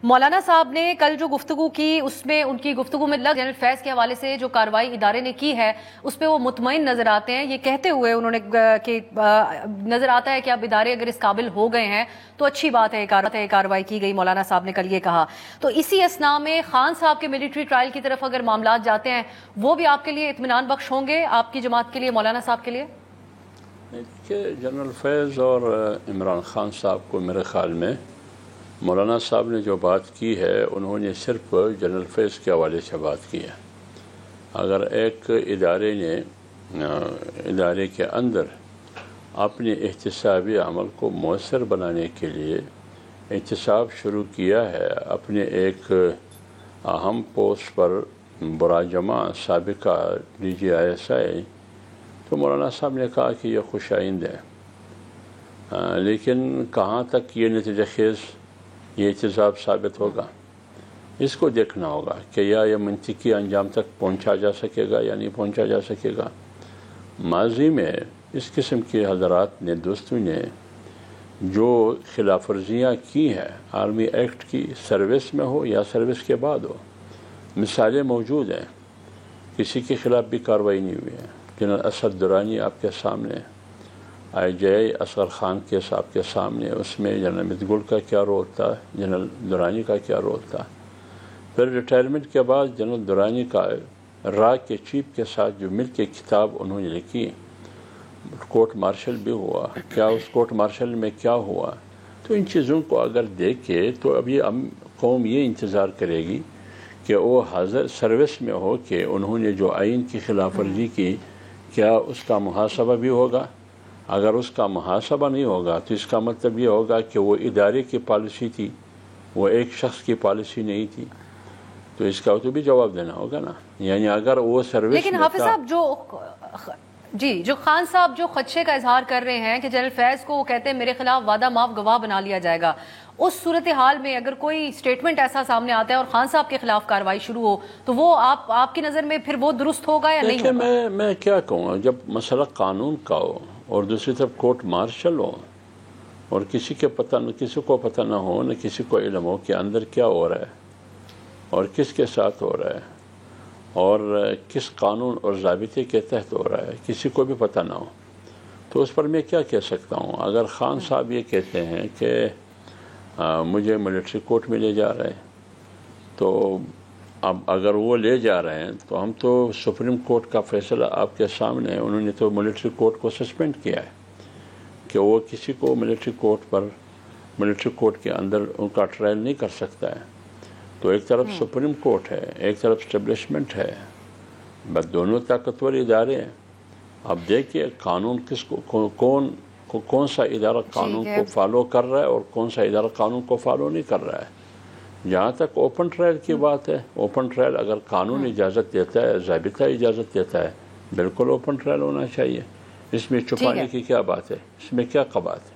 مولانا صاحب نے کل جو گفتگو کی اس میں ان کی گفتگو میں جنرل فیض کے حوالے سے جو کارروائی ادارے نے کی ہے اس پہ وہ مطمئن نظر آتے ہیں، یہ کہتے ہوئے انہوں نے کہ نظر آتا ہے کہ اب ادارے اگر اس قابل ہو گئے ہیں تو اچھی بات ہے کارروائی کی گئی۔ مولانا صاحب نے کل یہ کہا۔ تو اسی اسنا میں خان صاحب کے ملٹری ٹرائل کی طرف اگر معاملات جاتے ہیں وہ بھی آپ کے لیے اطمینان بخش ہوں گے، آپ کی جماعت کے لیے، مولانا صاحب کے لیے؟ کہ جنرل فیض اور عمران خان صاحب کو میرے خیال میں مولانا صاحب نے جو بات کی ہے انہوں نے صرف جنرل فیض کے حوالے سے بات کی ہے۔ اگر ایک ادارے کے اندر اپنے احتسابی عمل کو مؤثر بنانے کے لیے احتساب شروع کیا ہے اپنے ایک اہم پوسٹ پر برا جمع سابقہ DGISI، تو مولانا صاحب نے کہا کہ یہ خوش آئند ہے، لیکن کہاں تک یہ نتیجہ خیز یہ احتساب ثابت ہوگا اس کو دیکھنا ہوگا کہ یہ منطقی انجام تک پہنچا جا سکے گا یا نہیں پہنچا جا سکے گا۔ ماضی میں اس قسم کے حضرات نے دوستوں نے جو خلاف ورزیاں کی ہیں آرمی ایکٹ کی، سروس میں ہو یا سروس کے بعد ہو، مثالیں موجود ہیں، کسی کے خلاف بھی کارروائی نہیں ہوئی ہے۔ جنرل اسد درانی آپ کے سامنے، IGI اصغر خان کیس آپ کے سامنے، اس میں جنرل مدگل کا کیا رول تھا، جنرل درانی کا کیا رول تھا۔ پھر ریٹائرمنٹ کے بعد جنرل درانی کا را کے چیف کے ساتھ جو مل کے کتاب انہوں نے لکھی، کورٹ مارشل بھی ہوا، کیا اس کورٹ مارشل میں کیا ہوا، تو ان چیزوں کو اگر دیکھے تو ابھی قوم یہ انتظار کرے گی کہ وہ حاضر سروس میں ہو کہ انہوں نے جو آئین کی خلاف ورزی کی کیا اس کا محاسبہ بھی ہوگا۔ اگر اس کا محاسبہ نہیں ہوگا تو اس کا مطلب یہ ہوگا کہ وہ ادارے کی پالیسی تھی، وہ ایک شخص کی پالیسی نہیں تھی، تو اس کا تو بھی جواب دینا ہوگا نا۔ یعنی اگر وہ سروس لیکن حافظ صاحب جو خان صاحب جو خدشے کا اظہار کر رہے ہیں کہ جنرل فیض کو وہ کہتے ہیں میرے خلاف وعدہ معاف گواہ بنا لیا جائے گا، اس صورتحال میں اگر کوئی سٹیٹمنٹ ایسا سامنے آتا ہے اور خان صاحب کے خلاف کارروائی شروع ہو تو وہ آپ کی نظر میں پھر وہ درست ہوگا یا نہیں ہوگا؟ میں کیا کہوں گا، جب مسئلہ قانون کا ہو اور دوسری طرف کورٹ مارشل ہو اور کسی کو پتہ نہ ہو، نہ کسی کو علم ہو کہ اندر کیا ہو رہا ہے اور کس کے ساتھ ہو رہا ہے اور کس قانون اور ضابطے کے تحت ہو رہا ہے، کسی کو بھی پتہ نہ ہو، تو اس پر میں کیا کہہ سکتا ہوں۔ اگر خان صاحب یہ کہتے ہیں کہ مجھے ملٹری کورٹ میں لے جا رہے ہیں، تو اب اگر وہ لے جا رہے ہیں تو ہم تو سپریم کورٹ کا فیصلہ آپ کے سامنے ہے، انہوں نے تو ملٹری کورٹ کو سسپینڈ کیا ہے کہ وہ کسی کو ملٹری کورٹ کے اندر ان کا ٹرائل نہیں کر سکتا ہے۔ تو ایک طرف سپریم کورٹ ہے، ایک طرف اسٹیبلشمنٹ ہے، بس دونوں طاقتور ادارے ہیں۔ اب دیکھیے قانون کون سا ادارہ قانون کو فالو کر رہا ہے اور کون سا ادارہ قانون کو فالو نہیں کر رہا ہے۔ جہاں تک اوپن ٹرائل کی بات ہے، اوپن ٹرائل اگر قانون اجازت دیتا ہے، ضابطہ اجازت دیتا ہے، بالکل اوپن ٹرائل ہونا چاہیے۔ اس میں چھپانے کی کیا بات ہے، اس میں کیا قباحت ہے؟